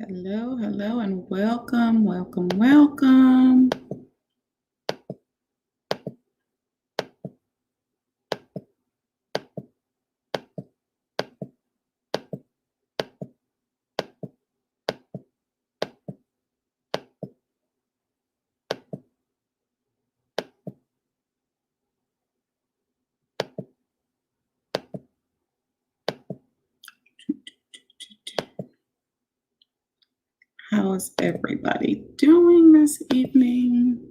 Hello, hello, and welcome, welcome, welcome. How is everybody doing this evening?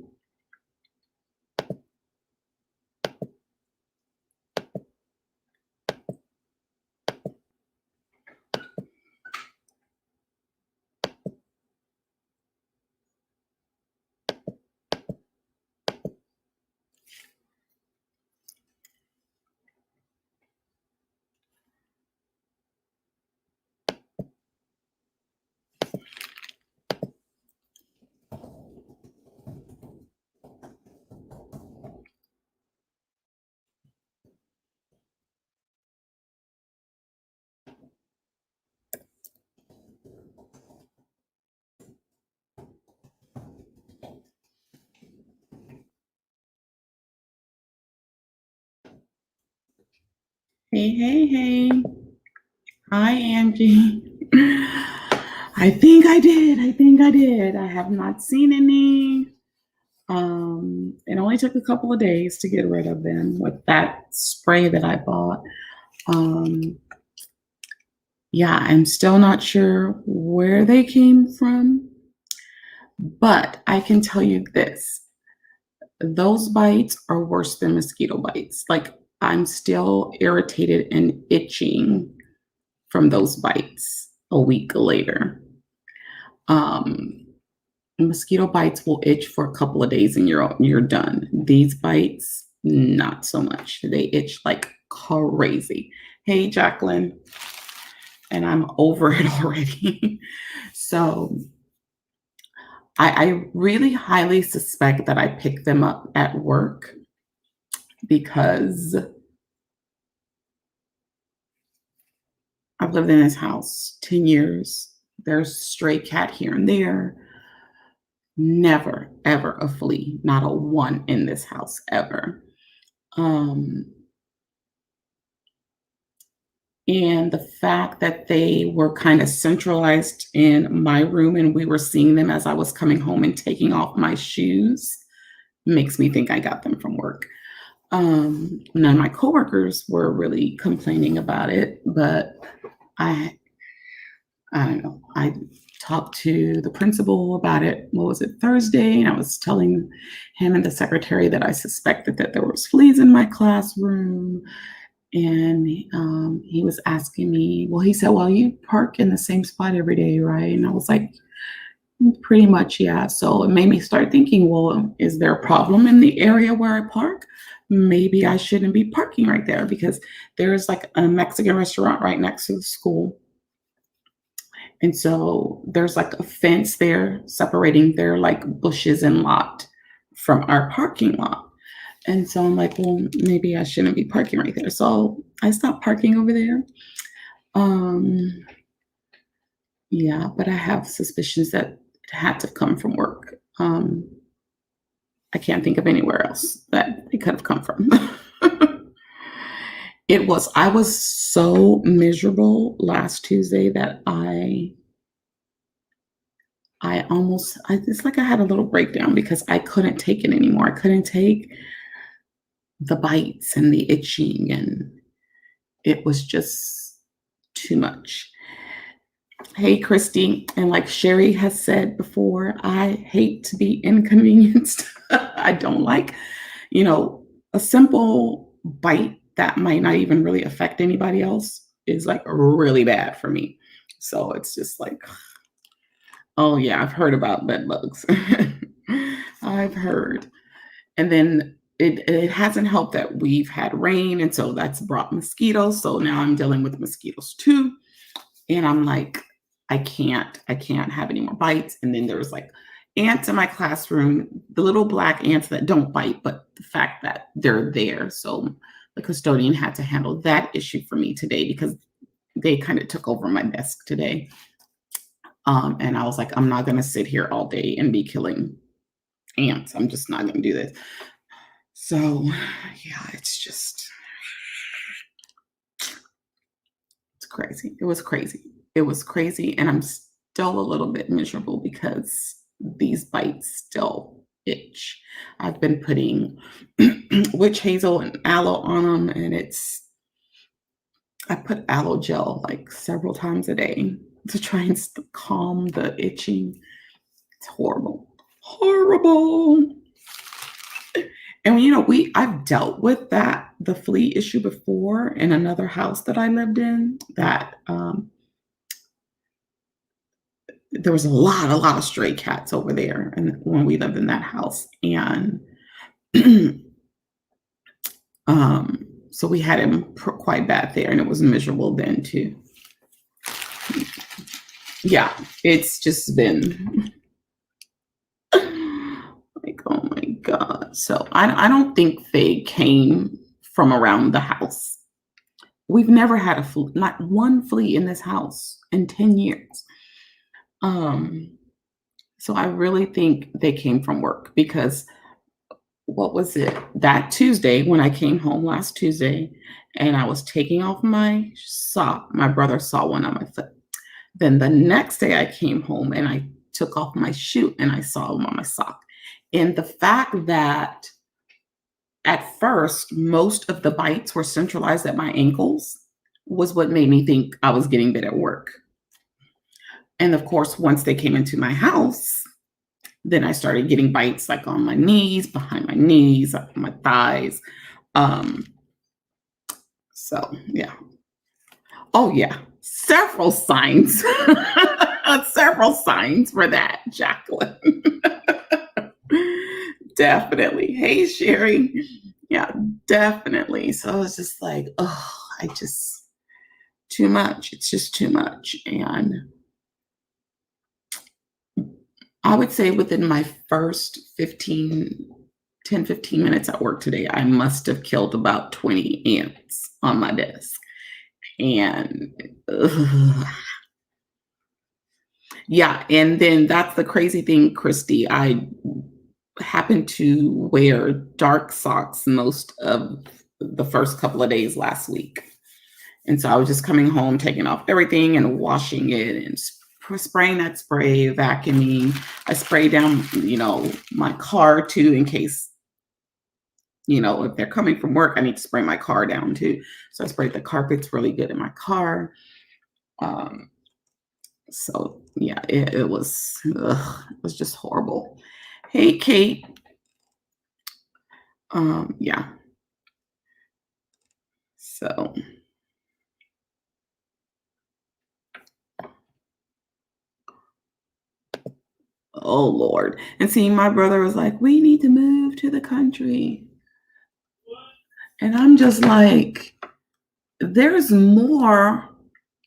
Hey, hey, hey. Hi, Angie. I think I did. I have not seen any. It only took a couple of days to get rid of them with that spray that I bought. Yeah, I'm still not sure where they came from, but I can tell you this. Those bites are worse than mosquito bites. Like, I'm still irritated and itching from those bites a week later. Um, Mosquito bites will itch for a couple of days and you're done. These bites, not so much. They itch like crazy. Hey, Jacqueline, and I'm over it already. So I really highly suspect that I picked them up at work because I've lived in this house 10 years. There's a stray cat here and there. Never, ever a flea, not a one in this house ever. Um, and the fact that they were kind of centralized in my room and we were seeing them as I was coming home and taking off my shoes makes me think I got them from work. None of my coworkers were really complaining about it, but I I don't know. I talked to the principal about it. What was it, Thursday? And I was telling him and the secretary that I suspected that there was fleas in my classroom. And he was asking me, well, he said, well, you park in the same spot every day, right? And I was like, pretty much, yeah. So it made me start thinking, well, is there a problem in the area where I park? Maybe I shouldn't be parking right there because there's like a Mexican restaurant right next to the school. And so there's like a fence there separating their like bushes and lot from our parking lot. And so I'm like, well, maybe I shouldn't be parking right there. So I stopped parking over there. Um, yeah, but I have suspicions that it had to come from work. I can't think of anywhere else that it could have come from. I was so miserable last Tuesday that it's like I had a little breakdown because I couldn't take it anymore. I couldn't take the bites and the itching, and it was just too much. Hey, Christy, and like Sherry has said before, I hate to be inconvenienced. I don't like, a simple bite that might not even really affect anybody else is like really bad for me. So it's just like, oh yeah, I've heard about bed bugs. I've heard. And then it hasn't helped that we've had rain, and so that's brought mosquitoes. So now I'm dealing with mosquitoes too. And I'm like, I can't have any more bites. And then there's like ants in my classroom, the little black ants that don't bite, but the fact that they're there. So the custodian had to handle that issue for me today because they kind of took over my desk today. And I was like, I'm not going to sit here all day and be killing ants. I'm just not going to do this. So, yeah, it's crazy. It was crazy. It was crazy. And I'm still a little bit miserable because these bites still itch. I've been putting witch hazel and aloe on them, and I put aloe gel like several times a day to try and calm the itching. It's horrible. Horrible. And I've dealt with the flea issue before in another house that I lived in. That there was a lot of stray cats over there, and when we lived in that house, and so we had him quite bad there, and it was miserable then too. Yeah, it's just been like, oh my God. So I don't think they came from around the house. We've never had not one flea in this house in 10 years. So I really think they came from work because what was it? That Tuesday when I came home last Tuesday and I was taking off my sock, my brother saw one on my foot. Then the next day I came home and I took off my shoe and I saw him on my sock. And the fact that at first most of the bites were centralized at my ankles was what made me think I was getting bit at work. And of course, once they came into my house, then I started getting bites like on my knees, behind my knees, up my thighs. So yeah. Oh yeah. Several signs. Several signs for that, Jacqueline. Definitely. Hey, Sherry. Yeah, definitely. So it's just like, oh, too much. It's just too much. And I would say within my first 10, 15 minutes at work today, I must have killed about 20 ants on my desk. And yeah, and then that's the crazy thing, Christy. I happen to wear dark socks most of the first couple of days last week. And so I was just coming home, taking off everything and washing it and spraying that spray, vacuuming. I spray down, my car too, in case, if they're coming from work, I need to spray my car down too. So I sprayed the carpets really good in my car. So yeah, it was just horrible. Hey, Kate. Yeah. So. Oh Lord. And see, my brother was like, we need to move to the country. And I'm just like, there's more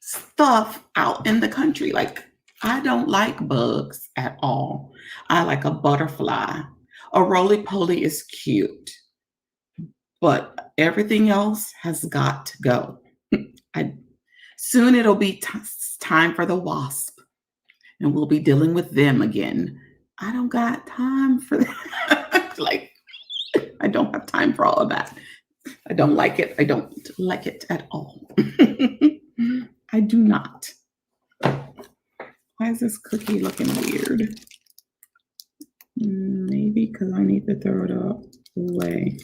stuff out in the country. Like, I don't like bugs at all. I like a butterfly. A roly-poly is cute, but everything else has got to go. Soon it'll be time for the wasp, and we'll be dealing with them again. I don't got time for that. Like, I don't have time for all of that. I don't like it. I don't like it at all. I do not. Why is this cookie looking weird? Maybe because I need to throw it away.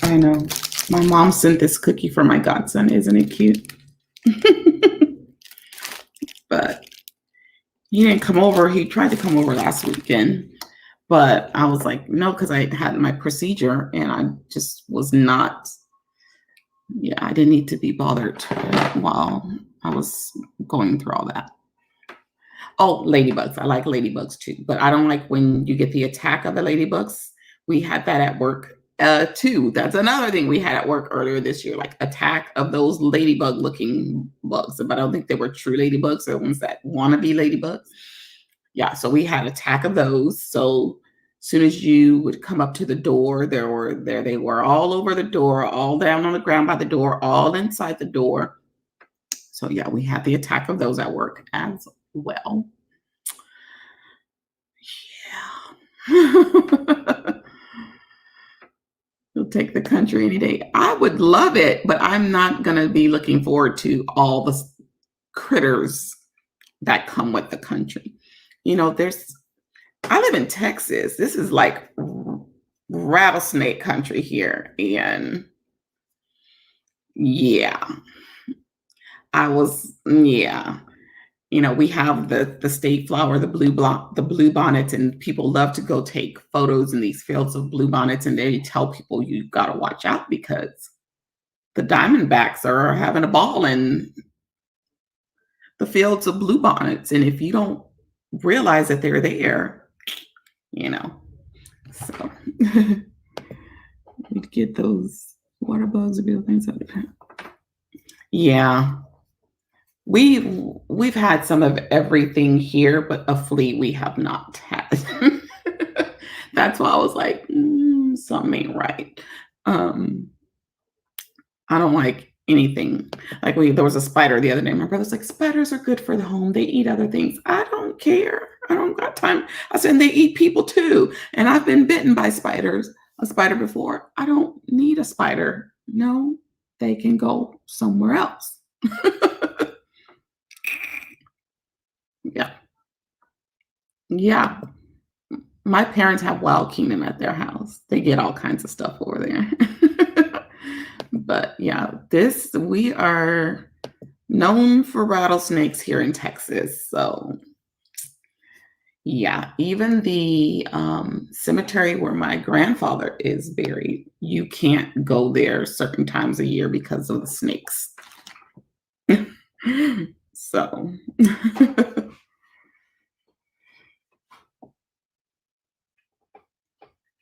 I know. My mom sent this cookie for my godson. Isn't it cute? But he didn't come over. He tried to come over last weekend. But I was like, no, because I had my procedure and I just was not, I didn't need to be bothered while I was going through all that. Oh, ladybugs. I like ladybugs too, but I don't like when you get the attack of the ladybugs. We had that at work too. That's another thing we had at work earlier this year, like attack of those ladybug looking bugs. But I don't think they were true ladybugs. They're ones that want to be ladybugs. Yeah, so we had attack of those. So as soon as you would come up to the door, they were all over the door, all down on the ground by the door, all inside the door. So yeah, we had the attack of those at work as well. Yeah. You'll take the country any day. I would love it, but I'm not going to be looking forward to all the critters that come with the country. There's I live in Texas. This is like rattlesnake country here. And yeah, yeah. We have the state flower, the blue bonnets, and people love to go take photos in these fields of blue bonnets, and they tell people you got to watch out because the Diamondbacks are having a ball in the fields of blue bonnets, and if you don't realize that they're there, you know, so we'd get those water bugs or things like that. Yeah. We've had some of everything here, but a flea we have not had. That's why I was like, something ain't right. I don't like anything. Like there was a spider the other day. My brother's like, spiders are good for the home. They eat other things. I don't care. I don't got time. I said, they eat people too. And I've been bitten by a spider before. I don't need a spider. No, they can go somewhere else. Yeah. Yeah. My parents have Wild Kingdom at their house. They get all kinds of stuff over there. But yeah, we are known for rattlesnakes here in Texas. So yeah, even the cemetery where my grandfather is buried, you can't go there certain times a year because of the snakes. So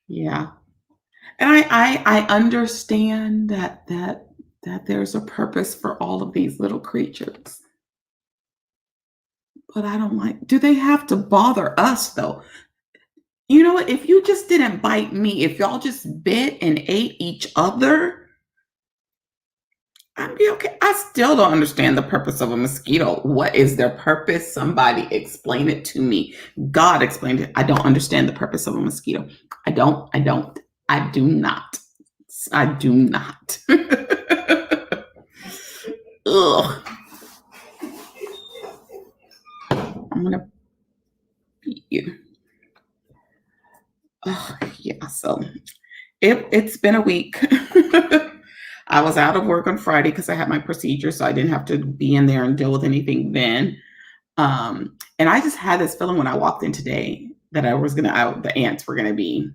yeah. And I understand that there's a purpose for all of these little creatures. But I don't like, do they have to bother us though? You know what? If you just didn't bite me, if y'all just bit and ate each other, I'd be okay. I still don't understand the purpose of a mosquito. What is their purpose? Somebody explain it to me. God explained it. I don't understand the purpose of a mosquito. I do not. I do not. Ugh. I'm gonna beat you. Oh, yeah. So it's been a week. I was out of work on Friday because I had my procedure, so I didn't have to be in there and deal with anything then. And I just had this feeling when I walked in today that the ants were gonna be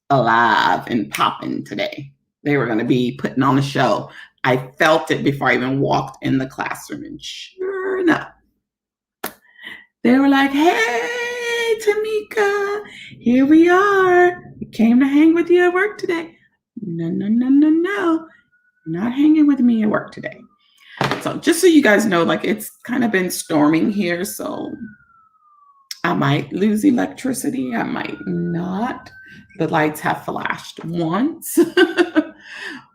alive and popping today. They were gonna be putting on a show. I felt it before I even walked in the classroom, and sure enough, they were like, "Hey, Tamika, here we are. We came to hang with you at work today." No, no, no, no, no. Not hanging with me at work today. So just so you guys know, like it's kind of been storming here, so I might lose electricity. I might not. The lights have flashed once.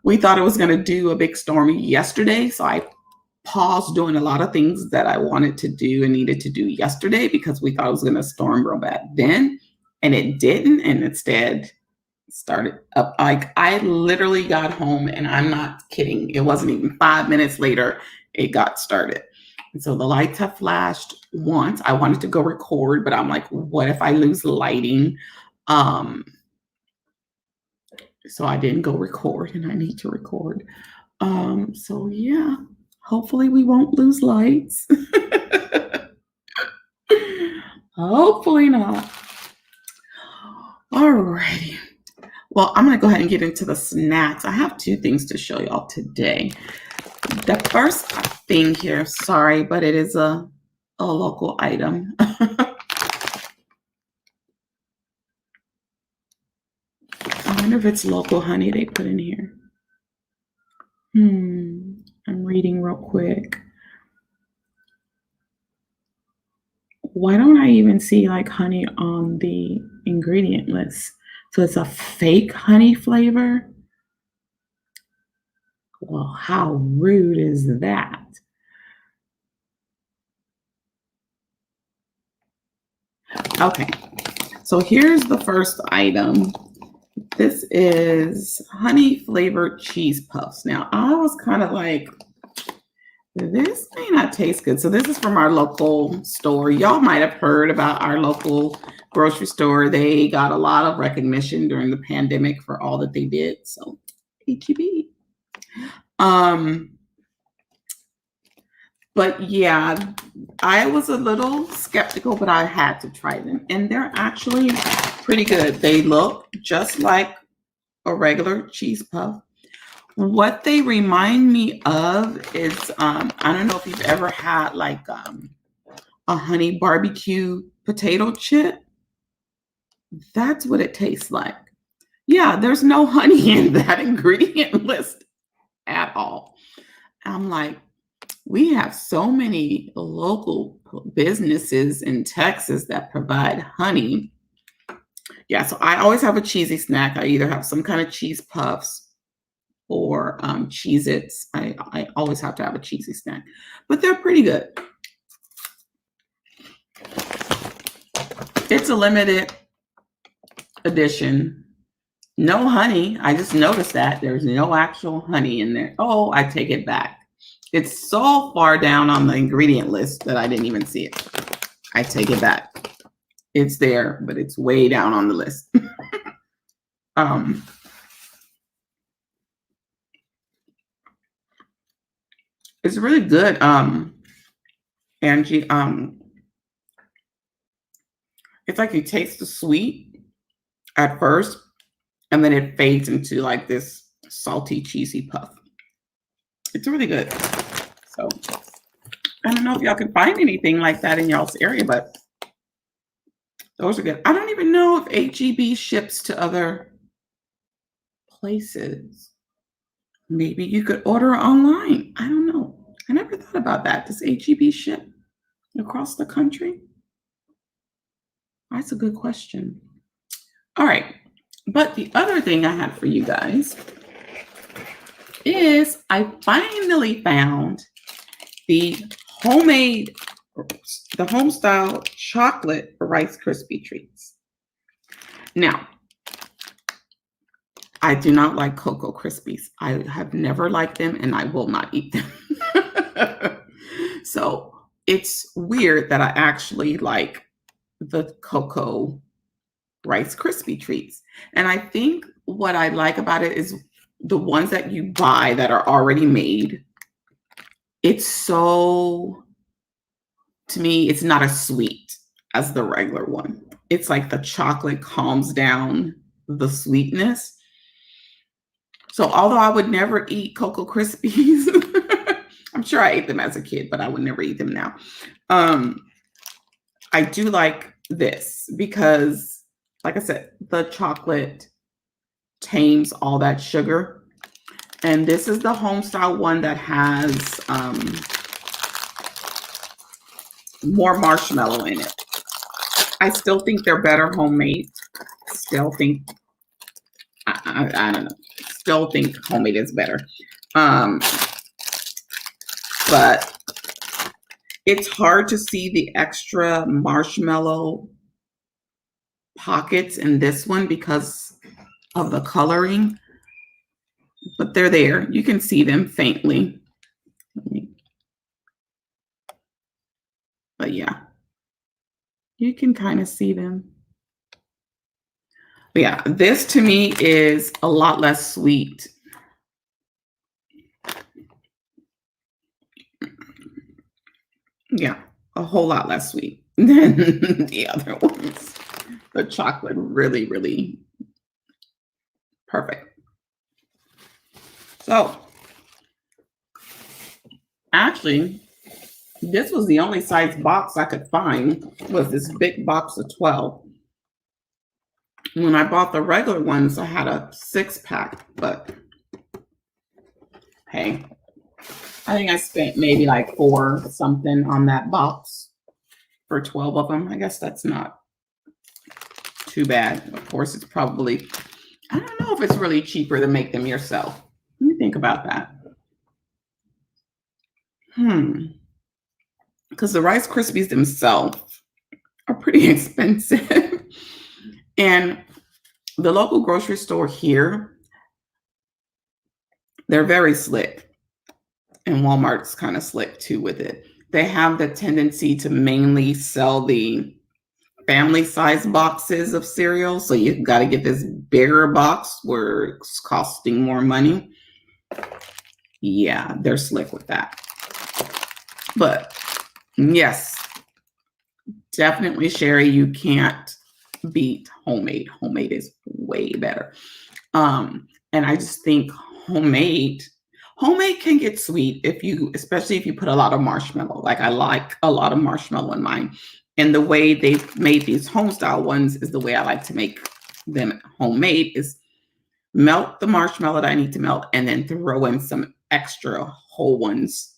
We thought it was going to do a big storm yesterday, so I paused doing a lot of things that I wanted to do and needed to do yesterday because we thought it was going to storm real bad then, and it didn't, and instead started up. Like I literally got home, and I'm not kidding, it wasn't even 5 minutes later it got started. And so the lights have flashed once. I wanted to go record, but I'm like, what if I lose lighting? So I didn't go record, and I need to record. So yeah, hopefully we won't lose lights. Hopefully not. All righty. Well, I'm going to go ahead and get into the snacks. I have two things to show y'all today. The first thing here, sorry, but it is a local item. I wonder if it's local honey they put in here. I'm reading real quick. Why don't I even see like honey on the ingredient list? So it's a fake honey flavor? Well, how rude is that? Okay, so here's the first item. This is honey flavored cheese puffs. Now, I was kind of like, this may not taste good. So this is from our local store. Y'all might have heard about our local grocery store. They got a lot of recognition during the pandemic for all that they did. So HEB. But yeah, I was a little skeptical, but I had to try them. And they're actually pretty good. They look just like a regular cheese puff. What they remind me of is I don't know if you've ever had like a honey barbecue potato chip. That's what it tastes like. Yeah, there's no honey in that ingredient list at all. I'm like, we have so many local businesses in Texas that provide honey. Yeah, so I always have a cheesy snack. I either have some kind of cheese puffs or Cheez-Its. I always have to have a cheesy snack, but they're pretty good. It's a limited edition. No honey. I just noticed that there's no actual honey in there. Oh, I take it back. It's so far down on the ingredient list that I didn't even see it. I take it back. It's there, but it's way down on the list. It's really good. Angie, it's like you taste the sweet at first, and then it fades into like this salty, cheesy puff. It's really good. So I don't know if y'all can find anything like that in y'all's area, but those are good. I don't even know if HEB ships to other places. Maybe you could order online. I don't know. I never thought about that. Does HEB ship across the country? That's a good question. All right. But the other thing I had for you guys is I finally found the home-style chocolate Rice Krispie treats. Now, I do not like Cocoa Krispies. I have never liked them and I will not eat them. So it's weird that I actually like the Cocoa Rice Krispie treats. And I think what I like about it is the ones that you buy that are already made. It's so, to me, it's not as sweet as the regular one. It's like the chocolate calms down the sweetness. So although I would never eat Cocoa Krispies, I'm sure I ate them as a kid, but I would never eat them now. I do like this because, like I said, the chocolate tames all that sugar. And this is the home style one that has more marshmallow in it. I still think they're better homemade. Still think, I don't know. Still think homemade is better. But it's hard to see the extra marshmallow pockets in this one because of the coloring. But they're there. You can see them faintly. But yeah, you can kind of see them. But yeah, this to me is a lot less sweet. Yeah, a whole lot less sweet than the other ones. The chocolate really, really perfect. So actually, this was the only size box I could find, was this big box of 12. When I bought the regular ones, I had a 6-pack, but hey, I think I spent maybe like $4 something on that box for 12 of them. I guess that's not too bad. Of course, it's probably, I don't know if it's really cheaper to make them yourself. Let me think about that. Because the Rice Krispies themselves are pretty pretty expensive. And the local grocery store here, they're very slick. And Walmart's kind of slick too with it. They have the tendency to mainly sell the family size boxes of cereal. So you've got to get this bigger box where it's costing more money. Yeah, they're slick with that. But yes, definitely, Sherry, you can't beat homemade. Homemade is way better. And I just think homemade can get sweet especially if you put a lot of marshmallow. Like I like a lot of marshmallow in mine. And the way they've made these home style ones is the way I like to make them homemade is melt the marshmallow that I need to melt and then throw in some extra whole ones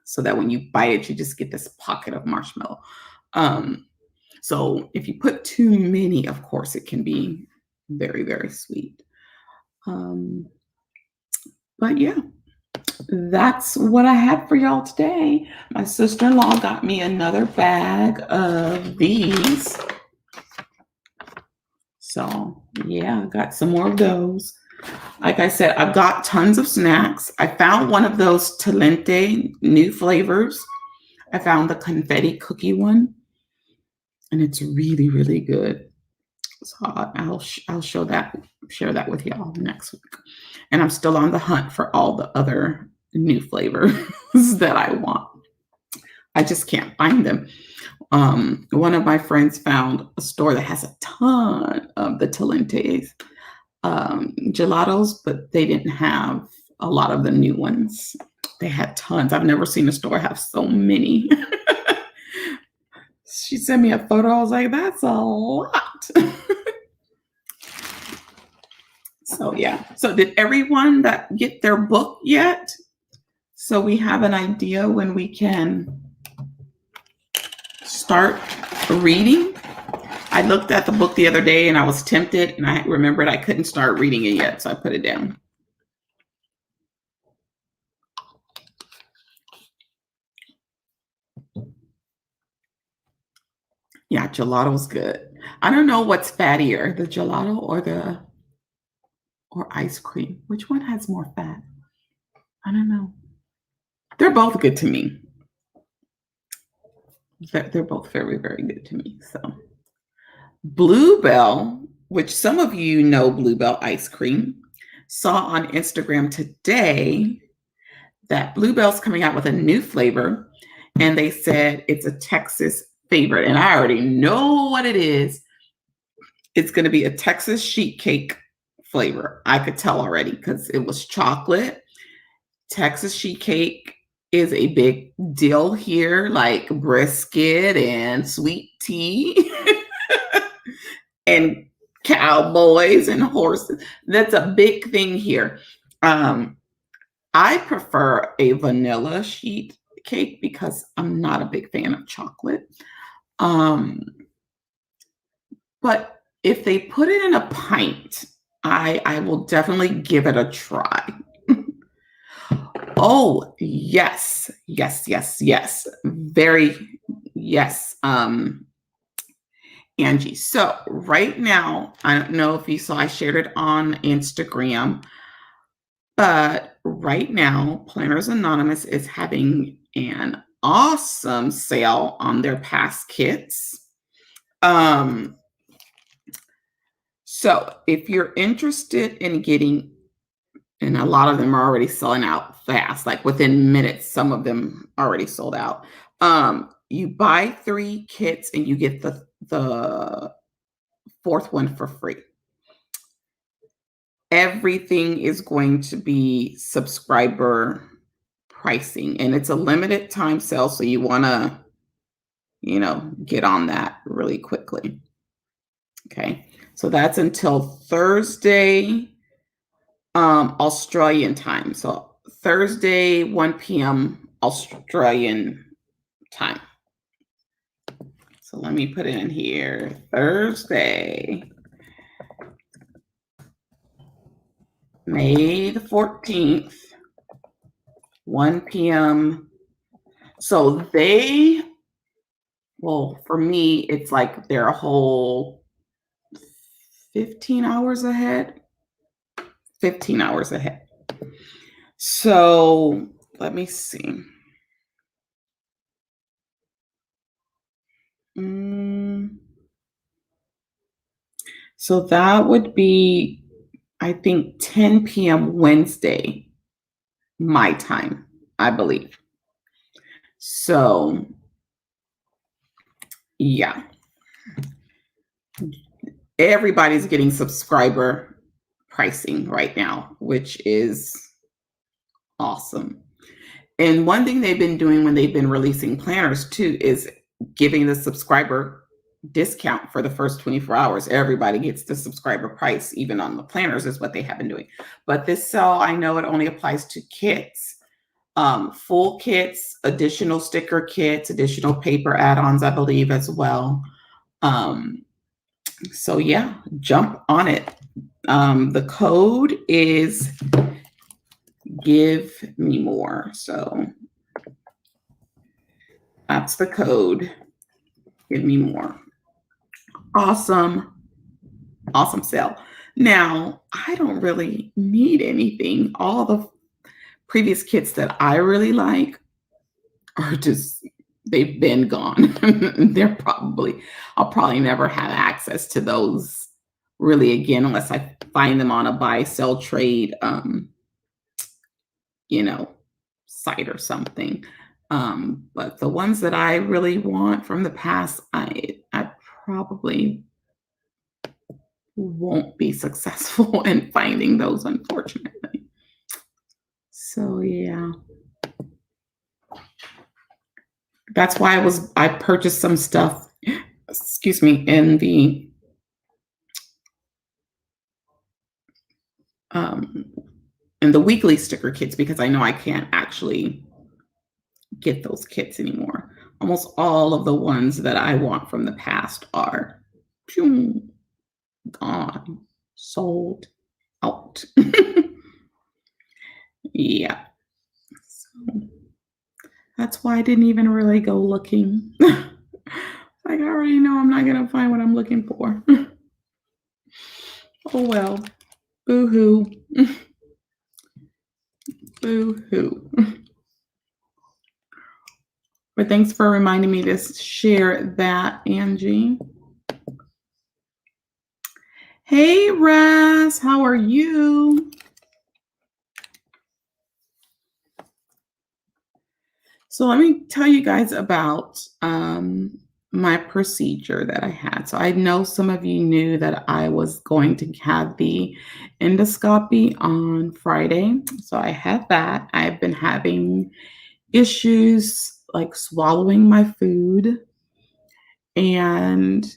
so that when you bite it, you just get this pocket of marshmallow. So if you put too many, of course, it can be very, very sweet. But yeah, that's what I had for y'all today. My sister-in-law got me another bag of these. So yeah, I got some more of those. Like I said, I've got tons of snacks. I found one of those Talente new flavors. I found the confetti cookie one, and it's really, really good. So I'll share that with y'all next week. And I'm still on the hunt for all the other new flavors that I want. I just can't find them. One of my friends found a store that has a ton of the Talentes gelatos, but they didn't have a lot of the new ones. They had tons. I've never seen a store have so many. She sent me a photo. I was like, that's a lot. So yeah. So did everyone that get their book yet? So we have an idea when we can start reading. I looked at the book the other day and I was tempted and I remembered I couldn't start reading it yet. So I put it down. Yeah, gelato's good. I don't know what's fattier, the gelato or ice cream. Which one has more fat? I don't know. They're both good to me. They're both very, very good to me. So Bluebell, which some of you know Bluebell ice cream, saw on Instagram today that Bluebell's coming out with a new flavor. And they said it's a Texas favorite. And I already know what it is. It's going to be a Texas sheet cake flavor. I could tell already because it was chocolate. Texas sheet cake is a big deal here, like brisket and sweet tea and cowboys and horses. That's a big thing here. I prefer a vanilla sheet cake because I'm not a big fan of chocolate. But if they put it in a pint, I will definitely give it a try. Oh, yes. Very, yes. Angie. So right now, I don't know if you saw, I shared it on Instagram, but right now, Planners Anonymous is having an awesome sale on their past kits. So if you're interested in getting, and a lot of them are already selling out fast, like within minutes, some of them already sold out. You buy 3 kits and you get the 4th one for free. Everything is going to be subscriber pricing, and it's a limited time sale, so you want to, get on that really quickly. Okay, so that's until Thursday, Australian time. So Thursday, 1 p.m. Australian time. So let me put it in here. Thursday, May the 14th, 1 p.m. So they Well, for me, it's like they're a whole 15 hours ahead. 15 hours ahead. So let me see. Mm, so that would be, I think, 10 p.m. Wednesday, my time, I believe. So, yeah, everybody's getting subscriber pricing right now, which is awesome. And one thing they've been doing when they've been releasing planners too is giving the subscriber discount for the first 24 hours. Everybody gets the subscriber price, even on the planners, is what they have been doing. But this sale, I know it only applies to kits, full kits, additional sticker kits, additional paper add-ons, I believe, as well. So yeah, jump on it. The code is give me more. So that's the code. Give me more. Awesome. Awesome sale. Now, I don't really need anything. All the previous kits that I really like are just, they've been gone. I'll probably never have access to those really again unless I find them on a buy, sell, trade, you know, site or something. But the ones that I really want from the past, I probably won't be successful in finding those, unfortunately. So yeah, that's why I purchased some stuff, excuse me, um in the weekly sticker kits because I know I can't actually get those kits anymore. Almost all of the ones that I want from the past are gone, sold out. Yeah. So that's why I didn't even really go looking. Like, I already know I'm not going to find what I'm looking for. Oh, well. Boo hoo. Boo hoo. But thanks for reminding me to share that, Angie. Hey, Raz. How are you? So let me tell you guys about my procedure that I had. So I know some of you knew that I was going to have the endoscopy on Friday. So I had that. I've been having issues like swallowing my food, and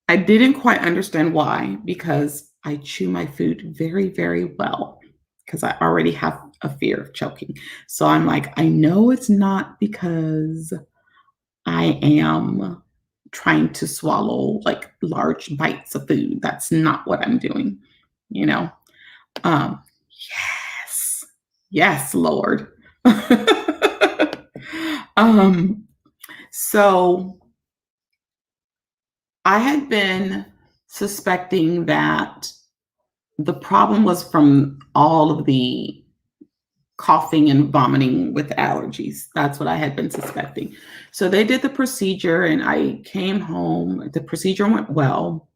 I didn't quite understand why, because I chew my food very, very well because I already have a fear of choking. So I'm like, I know it's not because I am trying to swallow like large bites of food. That's not what I'm doing, you know? Um, yes, yes, Lord. um, so I had been suspecting that the problem was from all of the coughing and vomiting with allergies. That's what I had been suspecting. So they did the procedure and I came home. The procedure went well.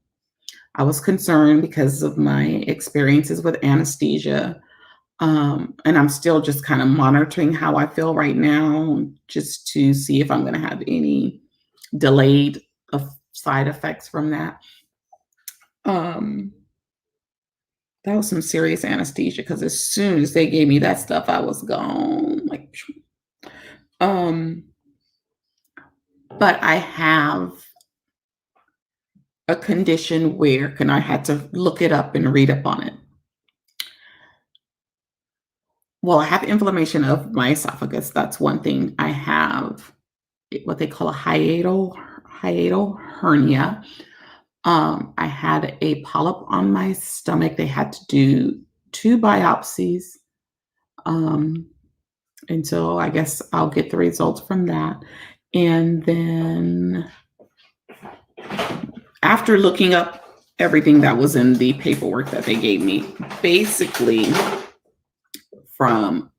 I was concerned because of my experiences with anesthesia. And I'm still just kind of monitoring how I feel right now, just to see if I'm going to have any delayed side effects from that. Um, that was some serious anesthesia because as soon as they gave me that stuff, I was gone. Like, um, but I have a condition where, I had to look it up and read up on it. Well, I have inflammation of my esophagus. That's one thing. I have what they call a hiatal hernia. I had a polyp on my stomach. They had to do 2 biopsies. And so I guess I'll get the results from that. And then after looking up everything that was in the paperwork that they gave me, basically from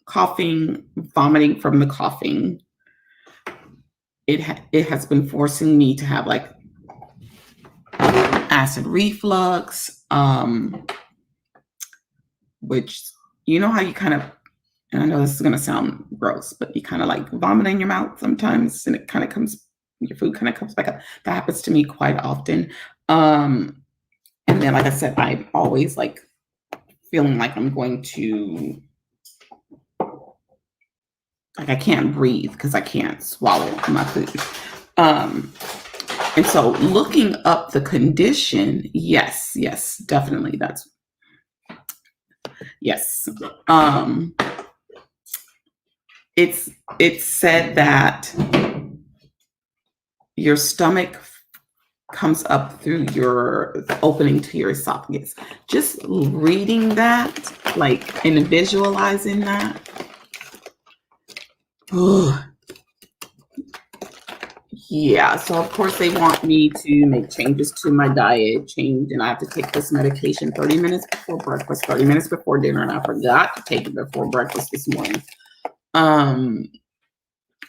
coughing, vomiting from the coughing, it has been forcing me to have like acid reflux, which you know how you kind of, and I know this is going to sound gross, but you kind of like vomit in your mouth sometimes, and it kind of comes, your food kind of comes back up. That happens to me quite often. And then, like I said, I'm always like feeling like I'm going to, like I can't breathe because I can't swallow my food. And so looking up the condition, yes, definitely. That's yes. It's said that your stomach comes up through the opening to your esophagus. Just reading that, like, and visualizing that. Oh, yeah. So of course they want me to make changes to my diet, and I have to take this medication 30 minutes before breakfast, 30 minutes before dinner, and I forgot to take it before breakfast this morning.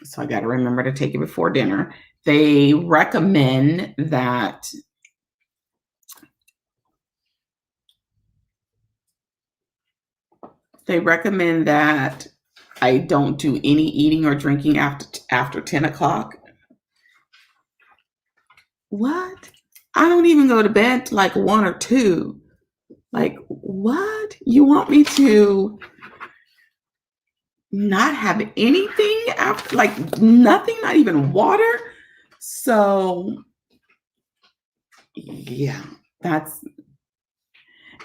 So I got to remember to take it before dinner. They recommend that I don't do any eating or drinking after 10 o'clock. What? I don't even go to bed till like 1 or 2. Like, what? You want me to not have anything after, like nothing, not even water? So, yeah, the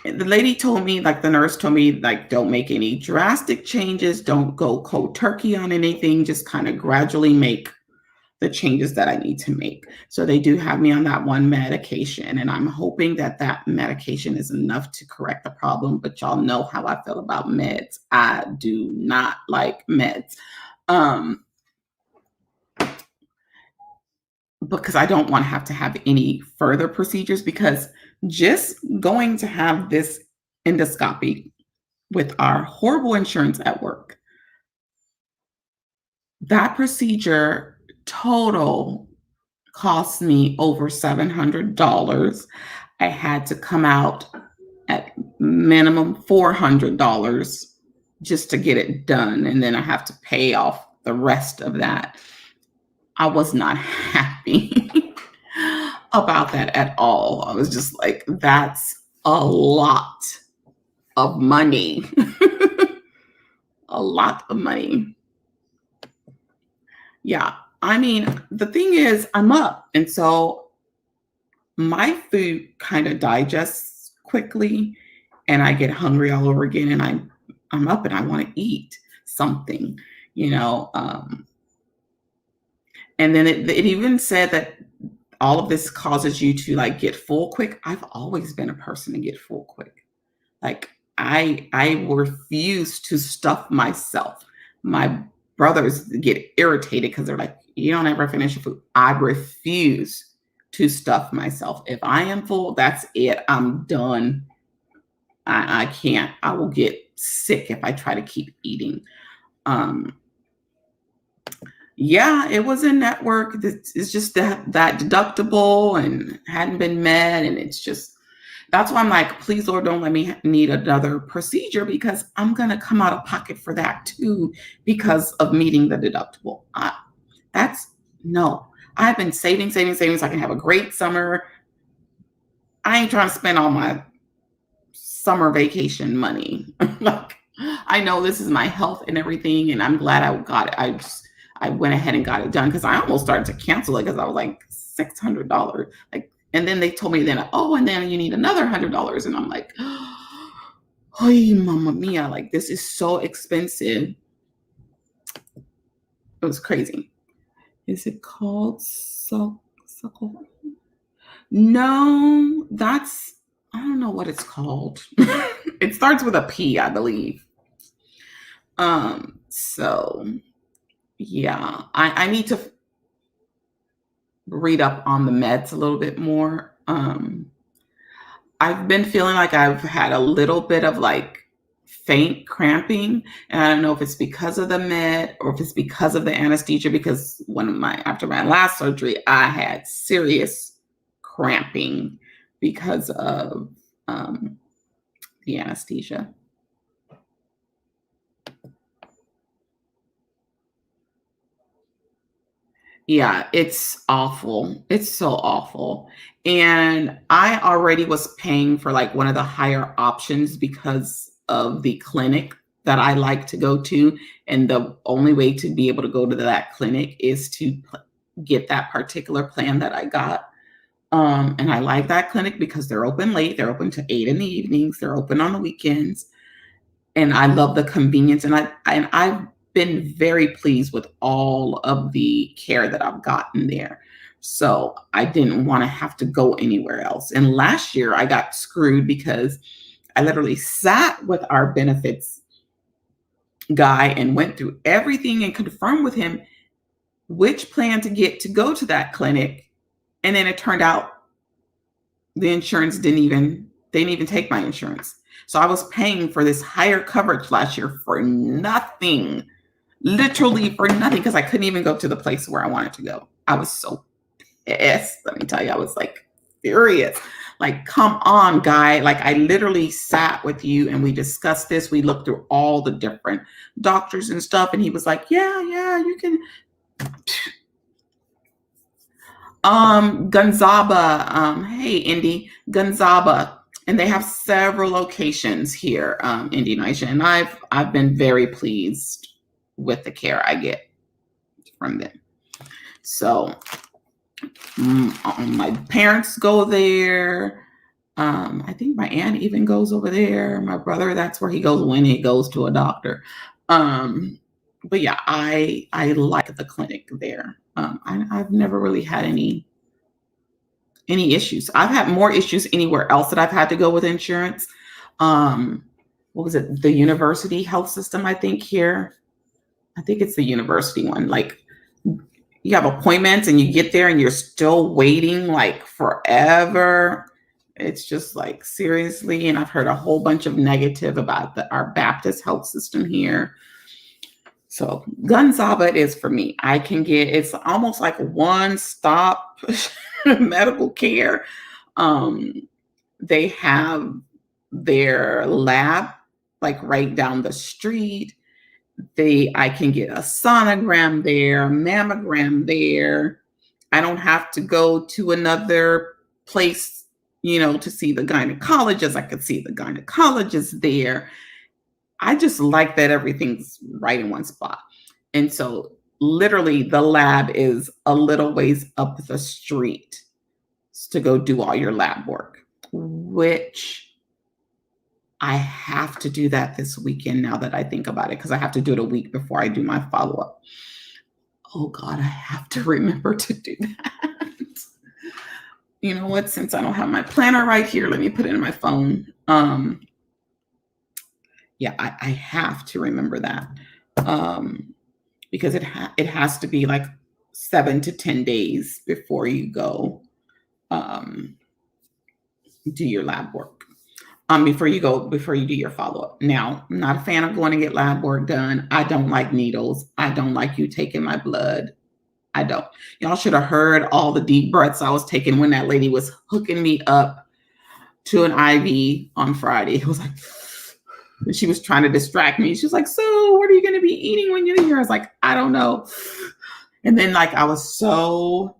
lady told me, like the nurse told me, like, don't make any drastic changes. Don't go cold turkey on anything. Just kind of gradually make the changes that I need to make. So they do have me on that one medication, and I'm hoping that that medication is enough to correct the problem. But y'all know how I feel about meds. I do not like meds. Because I don't want to have any further procedures, because just going to have this endoscopy with our horrible insurance at work, that procedure total cost me over $700. I had to come out at minimum $400 just to get it done. And then I have to pay off the rest of that. I was not happy about that at all. I was just like, that's a lot of money. A lot of money. Yeah. I mean, the thing is, I'm up. And so my food kind of digests quickly, and I get hungry all over again. And I'm up and I want to eat something, you know. And then it even said that all of this causes you to like get full quick. I've always been a person to get full quick. Like I refuse to stuff myself. My brothers get irritated because they're like, you don't ever finish your food. I refuse to stuff myself. If I am full, that's it. I'm done. I can't. I will get sick if I try to keep eating. Yeah, it was a network. It's just that deductible and hadn't been met, and it's just, that's why I'm like, please, Lord, don't let me need another procedure, because I'm gonna come out of pocket for that too because of meeting the deductible. That's no. I've been saving so I can have a great summer. I ain't trying to spend all my summer vacation money. Like, I know this is my health and everything, and I'm glad I got it. I went ahead and got it done, because I almost started to cancel it because I was like $600. Like, and then they told me then, oh, and then you need another $100. And I'm like, oh, mamma mia, like this is so expensive. It was crazy. Is it called suckle? No, I don't know what it's called. It starts with a P, I believe. So yeah, I need to read up on the meds a little bit more. I've been feeling like I've had a little bit of like faint cramping, and I don't know if it's because of the med or if it's because of the anesthesia. Because after my last surgery, I had serious cramping because of the anesthesia. Yeah, it's awful. It's so awful. And I already was paying for like one of the higher options because of the clinic that I like to go to. And the only way to be able to go to that clinic is to get that particular plan that I got. And I like that clinic because they're open late. They're open to 8 in the evenings. They're open on the weekends, and I love the convenience. And I've been very pleased with all of the care that I've gotten there. So I didn't want to have to go anywhere else. And last year I got screwed because I literally sat with our benefits guy and went through everything and confirmed with him which plan to get to go to that clinic. And then it turned out the insurance they didn't even take my insurance. So I was paying for this higher coverage last year for nothing, literally for nothing, because I couldn't even go to the place where I wanted to go. I was so pissed. Let me tell you, I was like furious. Like, come on, guy. Like, I literally sat with you and we discussed this. We looked through all the different doctors and stuff. And he was like, yeah, you can. Gonzaba. Hey, Indy, Gonzaba. And they have several locations here, Indy Nation. And I've been very pleased with the care I get from them. So my parents go there. I think my aunt even goes over there. My brother, that's where he goes when he goes to a doctor. But yeah, I like the clinic there. I've never really had any issues. I've had more issues anywhere else that I've had to go with insurance. What was it? The university health system, I think here. I think it's the university one. Like, you have appointments and you get there and you're still waiting like forever. It's just like, seriously. And I've heard a whole bunch of negative about our Baptist health system here. So Gonzaba is for me. It's almost like one stop medical care. They have their lab like right down the street. I can get a sonogram there, a mammogram there. I don't have to go to another place, to see the gynecologist. I could see the gynecologist there. I just like that everything's right in one spot. And so literally the lab is a little ways up the street to go do all your lab work, which I have to do that this weekend now that I think about it, because I have to do it a week before I do my follow-up. Oh God, I have to remember to do that. You know what? Since I don't have my planner right here, let me put it in my phone. Yeah, I have to remember that, because it has to be like 7 to 10 days before you go do your lab work. Before you do your follow-up. Now, I'm not a fan of going to get lab work done. I don't like needles. I don't like you taking my blood. I don't. Y'all should have heard all the deep breaths I was taking when that lady was hooking me up to an IV on Friday. It was like, she was trying to distract me. She was like, so what are you going to be eating when you're here? I was like, I don't know. And then like I was so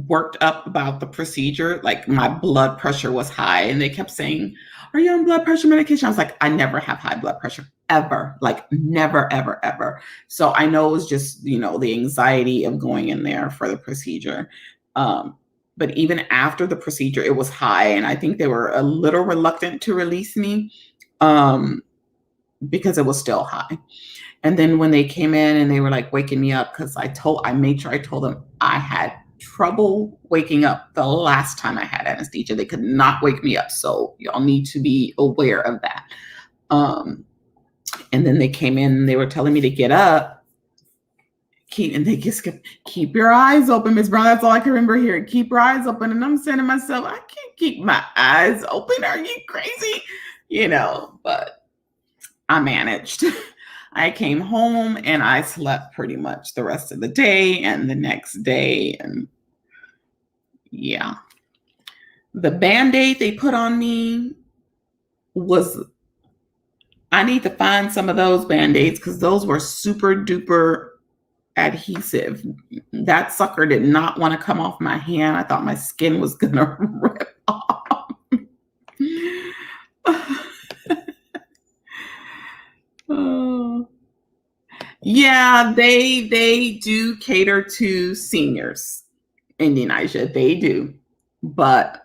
worked up about the procedure, like my blood pressure was high, and they kept saying, are you on blood pressure medication? I was like, I never have high blood pressure ever, like never, ever, ever. So I know it was just, the anxiety of going in there for the procedure. But even after the procedure, it was high, and I think they were a little reluctant to release me because it was still high. And then when they came in and they were like waking me up, because I made sure I told them I had trouble waking up the last time I had anesthesia. They could not wake me up. So y'all need to be aware of that. And then they came in and they were telling me to get up. and they just keep your eyes open, Miss Brown. That's all I can remember hearing. Keep your eyes open. And I'm saying to myself, I can't keep my eyes open. Are you crazy? But I managed. I came home and I slept pretty much the rest of the day and the next day. And yeah, the Band-Aid they put on me I need to find some of those Band-Aids because those were super duper adhesive. That sucker did not want to come off my hand. I thought my skin was gonna rip off. Oh. Yeah, they do cater to seniors in Denisha. They do. But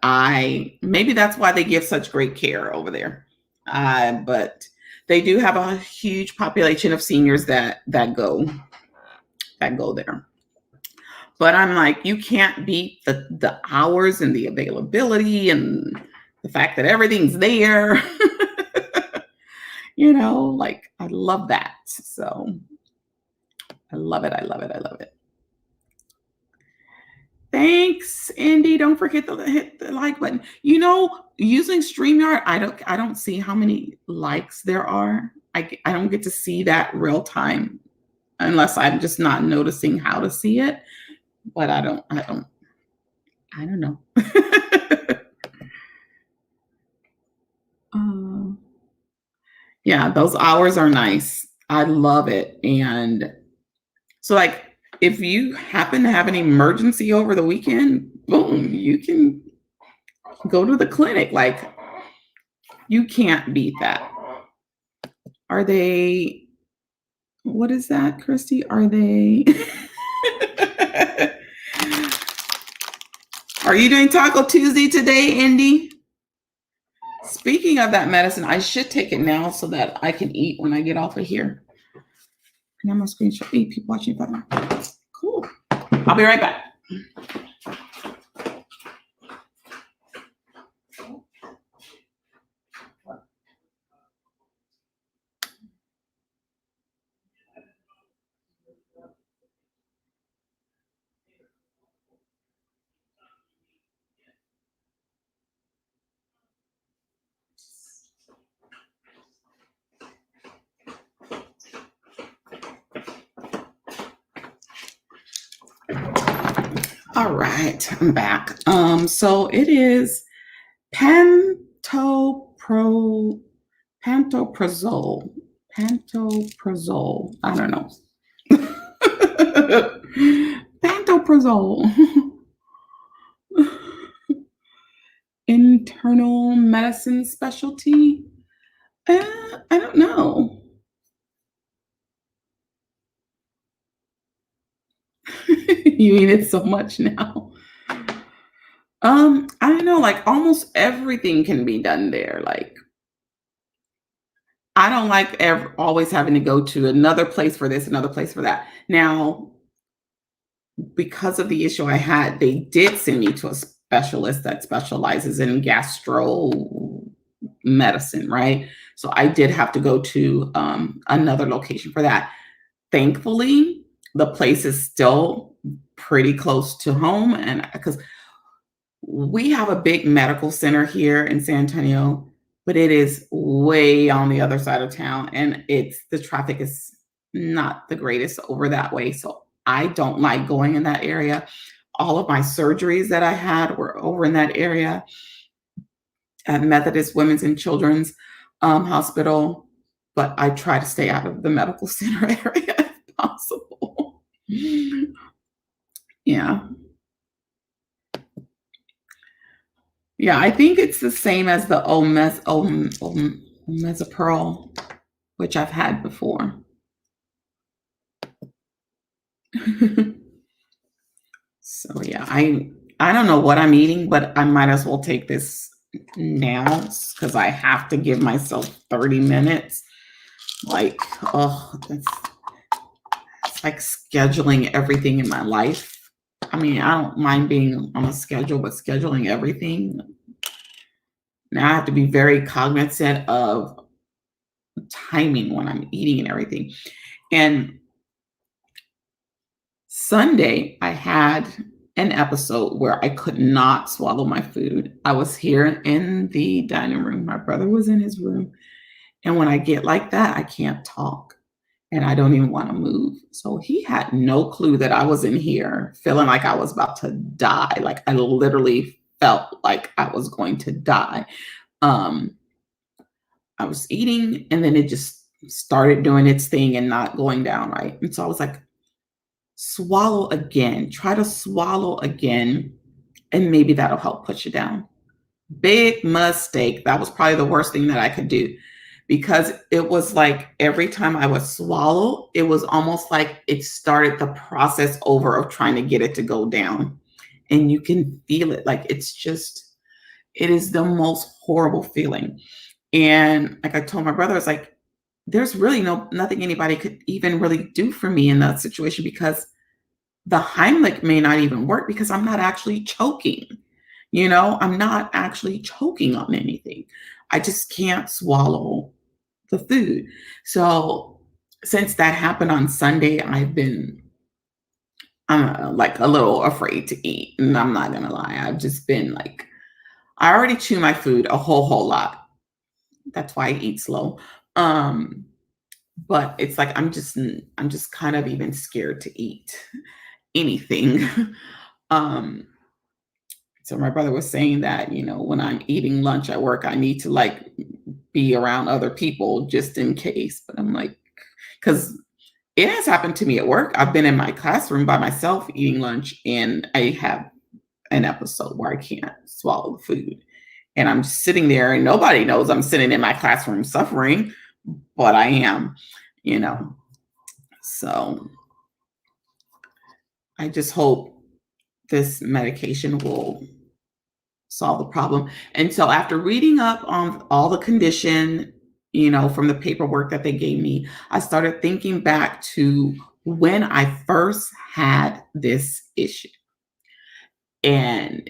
maybe that's why they give such great care over there. But they do have a huge population of seniors that go there. But I'm like, you can't beat the hours and the availability and the fact that everything's there. Like I love that. So I love it. I love it. I love it. Thanks, Andy. Don't forget to hit the like button. Using StreamYard, I don't see how many likes there are. I don't get to see that real time unless I'm just not noticing how to see it. But I don't know. Yeah, those hours are nice. I love it. And so like if you happen to have an emergency over the weekend, boom, you can go to the clinic. Like you can't beat that. What is that, Christy? Are you doing Taco Tuesday today, Indy? Speaking of that medicine, I should take it now so that I can eat when I get off of here. And I'm going to screenshot. Hey, people watching. Cool. I'll be right back. All right, I'm back. So it is pantoprazole. Pantoprazole. I don't know. Pantoprazole. Internal medicine specialty. I don't know. You eat it so much now. I don't know, like almost everything can be done there. Like I don't like always having to go to another place for this, another place for that. Now, because of the issue I had, they did send me to a specialist that specializes in gastro medicine, right? So I did have to go to another location for that. Thankfully, the place is still pretty close to home, and because we have a big medical center here in San Antonio, but it is way on the other side of town, and the traffic is not the greatest over that way. So I don't like going in that area. All of my surgeries that I had were over in that area at Methodist Women's and Children's Hospital, but I try to stay out of the medical center area if possible. Yeah. Yeah, I think it's the same as the Omezapearl, which I've had before. So yeah, I don't know what I'm eating, but I might as well take this now because I have to give myself 30 minutes. Like, it's like scheduling everything in my life. I mean, I don't mind being on a schedule, but scheduling everything. Now I have to be very cognizant of timing when I'm eating and everything. And Sunday, I had an episode where I could not swallow my food. I was here in the dining room. My brother was in his room. And when I get like that, I can't talk and I don't even want to move. So he had no clue that I was in here feeling like I was about to die. Like I literally felt like I was going to die. Um, I was eating and then it just started doing its thing and not going down right. And so I was like, swallow again, try to swallow again, and maybe that'll help push it down. Big mistake. That was probably the worst thing that I could do because it was like every time I would swallow, it was almost like it started the process over of trying to get it to go down. And you can feel it. Like it's just, it is the most horrible feeling. And like I told my brother, it's like, there's really nothing anybody could even really do for me in that situation because the Heimlich may not even work because I'm not actually choking. I'm not actually choking on anything. I just can't swallow the food. So since that happened on Sunday, I've been like a little afraid to eat. And I'm not gonna lie. I've just been like, I already chew my food a whole lot. That's why I eat slow. Um, but it's like I'm just kind of even scared to eat anything. um So my brother was saying that, when I'm eating lunch at work, I need to like be around other people just in case. But I'm like, because it has happened to me at work. I've been in my classroom by myself eating lunch and I have an episode where I can't swallow the food. And I'm just sitting there and nobody knows I'm sitting in my classroom suffering, but I am, you know. So I just hope this medication will solve the problem. And so after reading up on all the condition, from the paperwork that they gave me, I started thinking back to when I first had this issue. And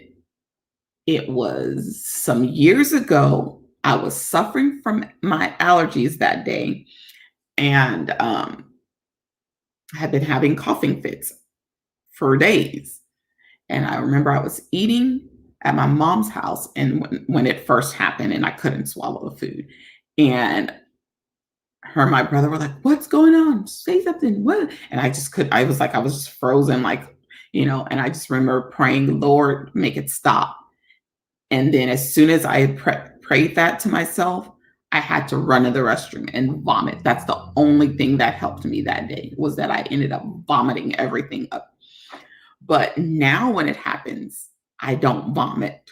it was some years ago. I was suffering from my allergies that day and had been having coughing fits for days. And I remember I was eating at my mom's house and when it first happened and I couldn't swallow the food. And her and my brother were like, "What's going on? Say something." What? And I was like, I was just frozen, like, and I just remember praying, "Lord, make it stop." And then as soon as I prayed that to myself, I had to run to the restroom and vomit. That's the only thing that helped me that day was that I ended up vomiting everything up. But now when it happens, I don't vomit,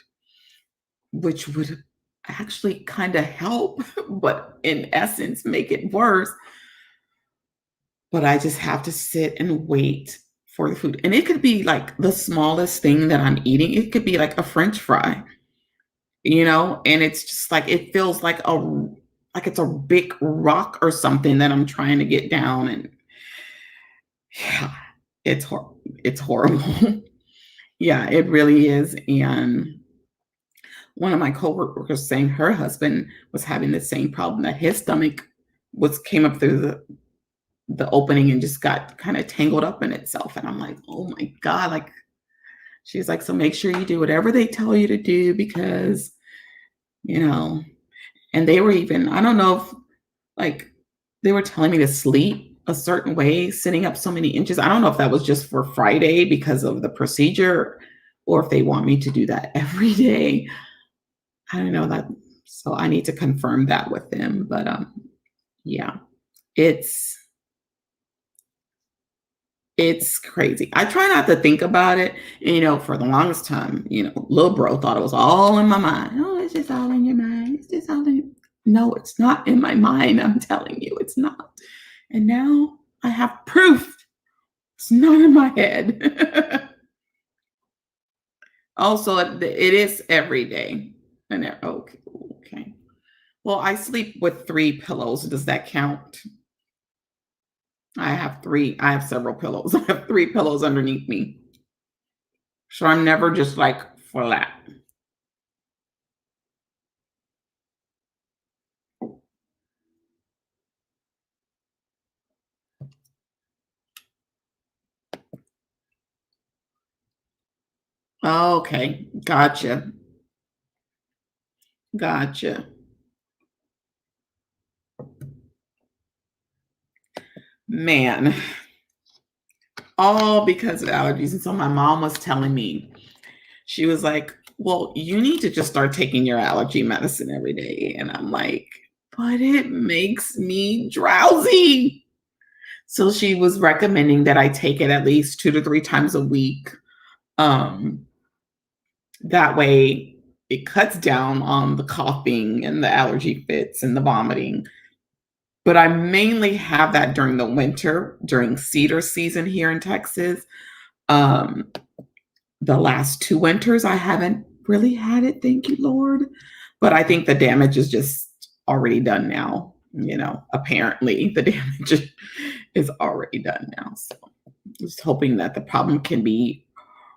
which would actually kind of help, but in essence, make it worse. But I just have to sit and wait for the food. And it could be like the smallest thing that I'm eating. It could be like a French fry, and it's just like it feels like it's a big rock or something that I'm trying to get down. And yeah, it's horrible. Yeah, it really is. And one of my coworkers saying her husband was having the same problem that his stomach was came up through the opening and just got kind of tangled up in itself. And I'm like, oh my God. Like she's like, so make sure you do whatever they tell you to do because, you know, and they were even, I don't know if like they were telling me to sleep a certain way, sitting up so many inches. I don't know if that was just for Friday because of the procedure or if they want me to do that every day. I don't know that. So I need to confirm that with them. But yeah, it's it's crazy. I try not to think about it. For the longest time, little bro thought it was all in my mind. Oh, it's just all in your mind. It's just all in. No, it's not in my mind. I'm telling you, it's not. And now I have proof. It's not in my head. Also, it is every day. Okay, okay. Well, I sleep with 3 pillows. Does that count? I have three. I have several pillows. I have 3 pillows underneath me. So I'm never just like flat. Okay. Gotcha. Gotcha. Man, all because of allergies. And so my mom was telling me, she was like, well, you need to just start taking your allergy medicine every day. And I'm like, but it makes me drowsy. So she was recommending that I take it at least 2 to 3 times a week. Um, that way it cuts down on the coughing and the allergy fits and the vomiting. But I mainly have that during the winter, during cedar season here in Texas. Um, the last 2 winters, I haven't really had it, thank you, Lord. But I think the damage is just already done now. Apparently the damage is already done now. So just hoping that the problem can be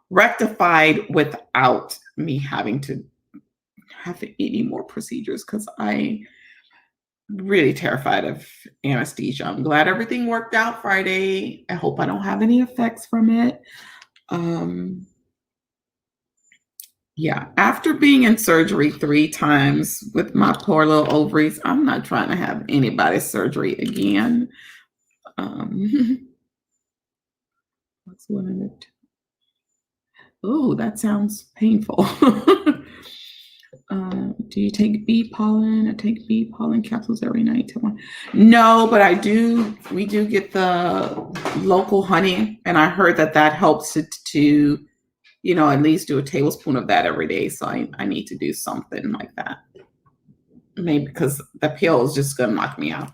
rectified without me having to have any more procedures because I really terrified of anesthesia. I'm glad everything worked out Friday. I hope I don't have any effects from it. Um, yeah, after being in surgery 3 times with my poor little ovaries, I'm not trying to have anybody's surgery again. What's one of it? Oh, that sounds painful. Do you take bee pollen? I take bee pollen capsules every night. No, but I do. We do get the local honey, and I heard that helps it to, at least do a tablespoon of that every day. So I need to do something like that. Maybe because the pill is just going to knock me out.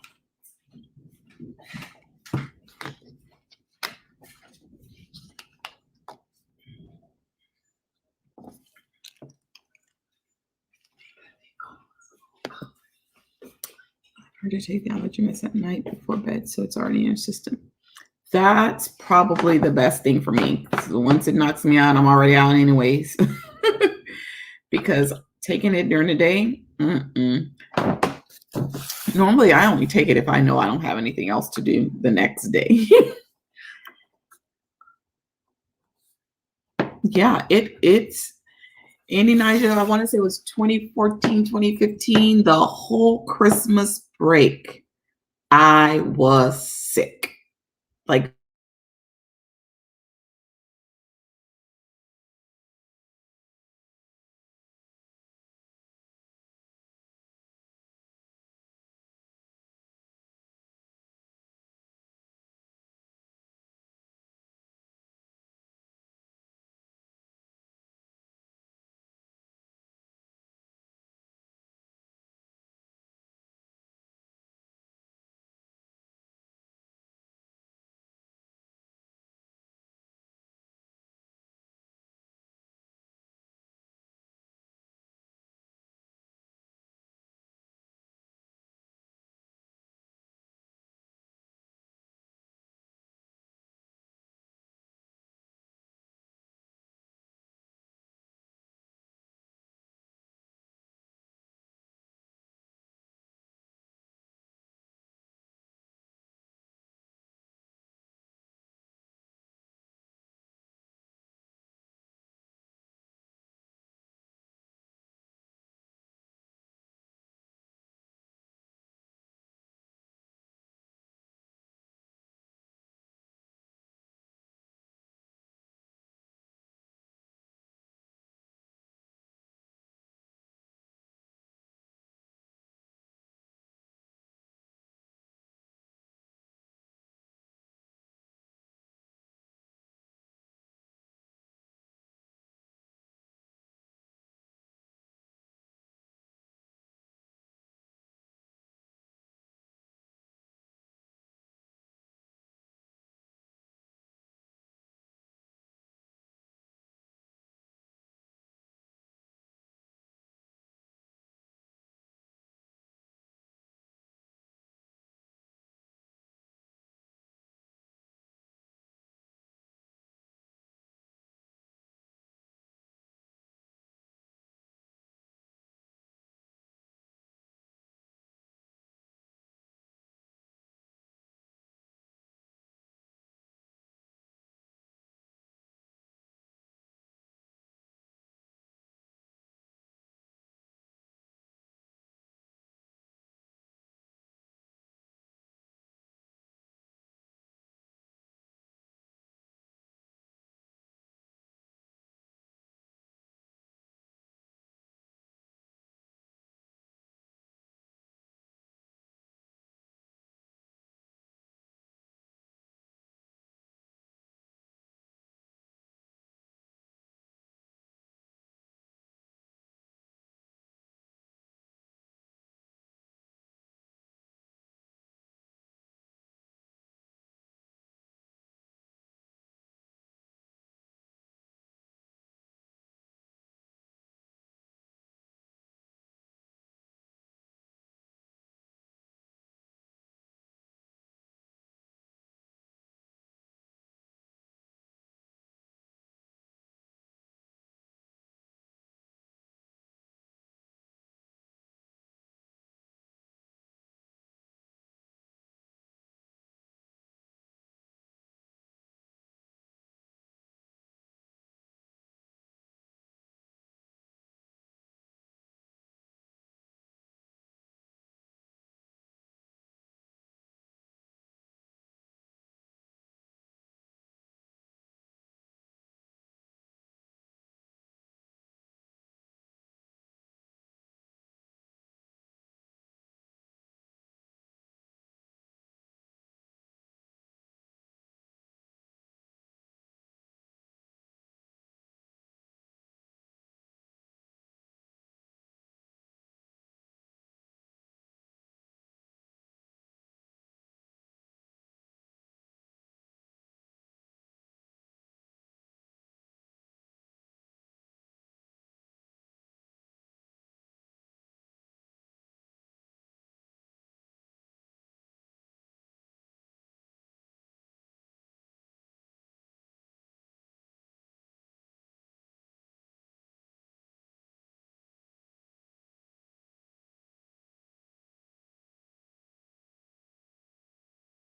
To take the allergy meds at night before bed, so it's already in your system. That's probably the best thing for me. Once it knocks me out, I'm already out anyways. Because taking it during the day, normally I only take it if I know I don't have anything else to do the next day. Yeah, it's Andy Nigel, I want to say it was 2014, 2015, the whole Christmas break. I was sick. Like